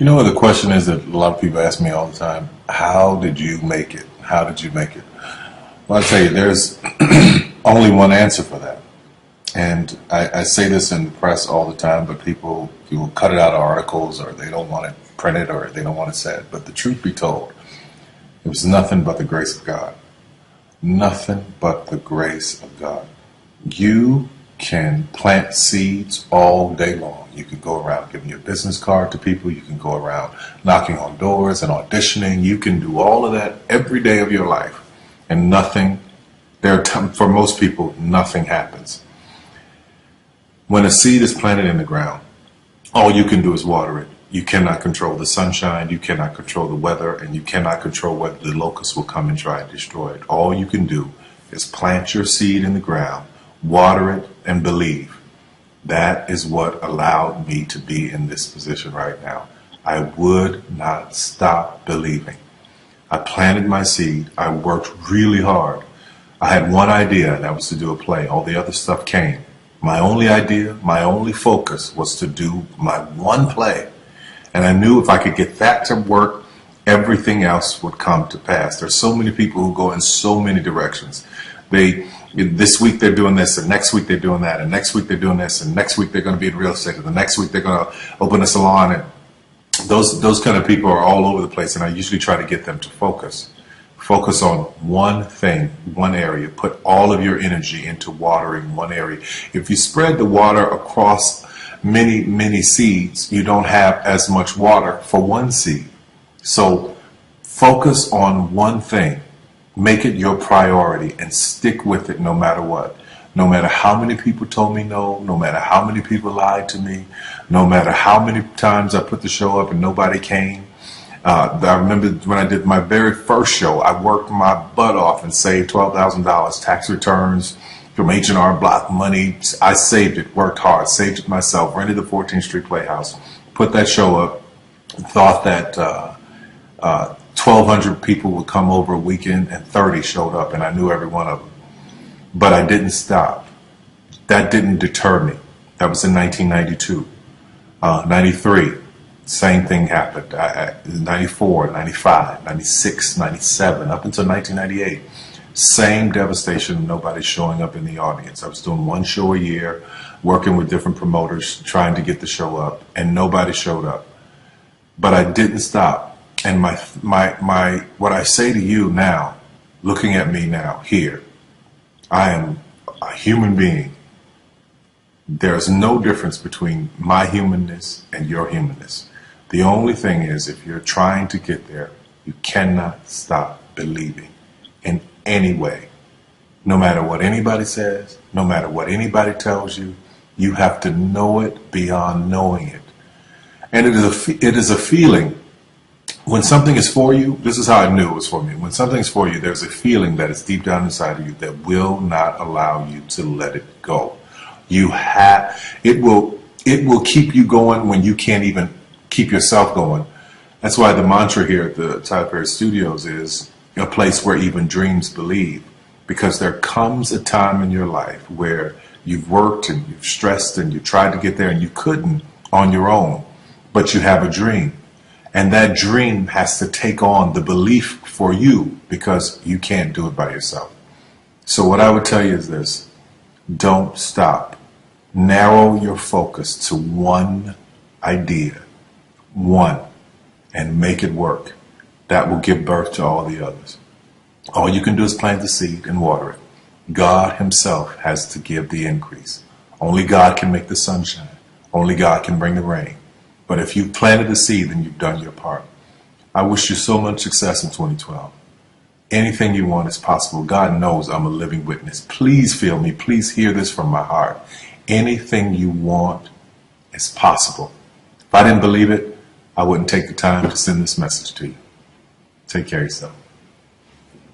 You know what the question is that a lot of people ask me all the time? How did you make it? How did you make it? Well, I tell you, there's only one answer for that. And I say this in the press all the time, but people cut it out of articles, or they don't want it printed, or they don't want it said. But the truth be told, it was nothing but the grace of God. Nothing but the grace of God. You can plant seeds all day long. You can go around giving your business card to people. You can go around knocking on doors and auditioning. You can do all of that every day of your life. And nothing, for most people, nothing happens. When a seed is planted in the ground, all you can do is water it. You cannot control the sunshine, you cannot control the weather, and you cannot control whether the locusts will come and try and destroy it. All you can do is plant your seed in the ground, water it, and believe. That is what allowed me to be in this position right now. I would not stop believing. I planted my seed. I worked really hard. I had one idea, and that was to do a play. All the other stuff came. My only idea, my only focus was to do my one play. And I knew if I could get that to work, everything else would come to pass. There's so many people who go in so many directions. This week they're doing this, and next week they're doing that, and next week they're doing this, and next week they're going to be in real estate, and the next week they're going to open a salon. And those kind of people are all over the place, and I usually try to get them to focus. Focus on one thing, one area. Put all of your energy into watering one area. If you spread the water across many seeds, you don't have as much water for one seed. So focus on one thing. Make it your priority and stick with it no matter what. No matter how many people told me no, no matter how many people lied to me, no matter how many times I put the show up and nobody came. I remember when I did my very first show, I worked my butt off and saved $12,000 tax returns from H&R Block money. I saved it, worked hard, saved it myself, rented the 14th Street Playhouse, put that show up, thought that 1,200 people would come over a weekend, and 30 showed up, and I knew every one of them. But I didn't stop. That didn't deter me. That was in 1992. 93, same thing happened. 94, 95, 96, 97, up until 1998. Same devastation, nobody showing up in the audience. I was doing one show a year, working with different promoters, trying to get the show up, and nobody showed up. But I didn't stop. And what I say to you now, looking at me now, here, I am a human being. There's no difference between my humanness and your humanness. The only thing is, if you're trying to get there, you cannot stop believing in any way. No matter what anybody says, no matter what anybody tells you, you have to know it beyond knowing it. And it is a feeling. When something is for you, this is how I knew it was for me. When something's for you, there's a feeling that is deep down inside of you that will not allow you to let it go. It will keep you going when you can't even keep yourself going. That's why the mantra here at the Tyler Perry Studios is a place where even dreams believe. Because there comes a time in your life where you've worked and you've stressed and you tried to get there and you couldn't on your own, but you have a dream. And that dream has to take on the belief for you because you can't do it by yourself. So what I would tell you is this: don't stop. Narrow your focus to one idea, one, and make it work. That will give birth to all the others. All you can do is plant the seed and water it. God himself has to give the increase. Only God can make the sunshine. Only God can bring the rain. But if you've planted the seed, then you've done your part. I wish you so much success in 2012. Anything you want is possible. God knows I'm a living witness. Please feel me. Please hear this from my heart. Anything you want is possible. If I didn't believe it, I wouldn't take the time to send this message to you. Take care of yourself.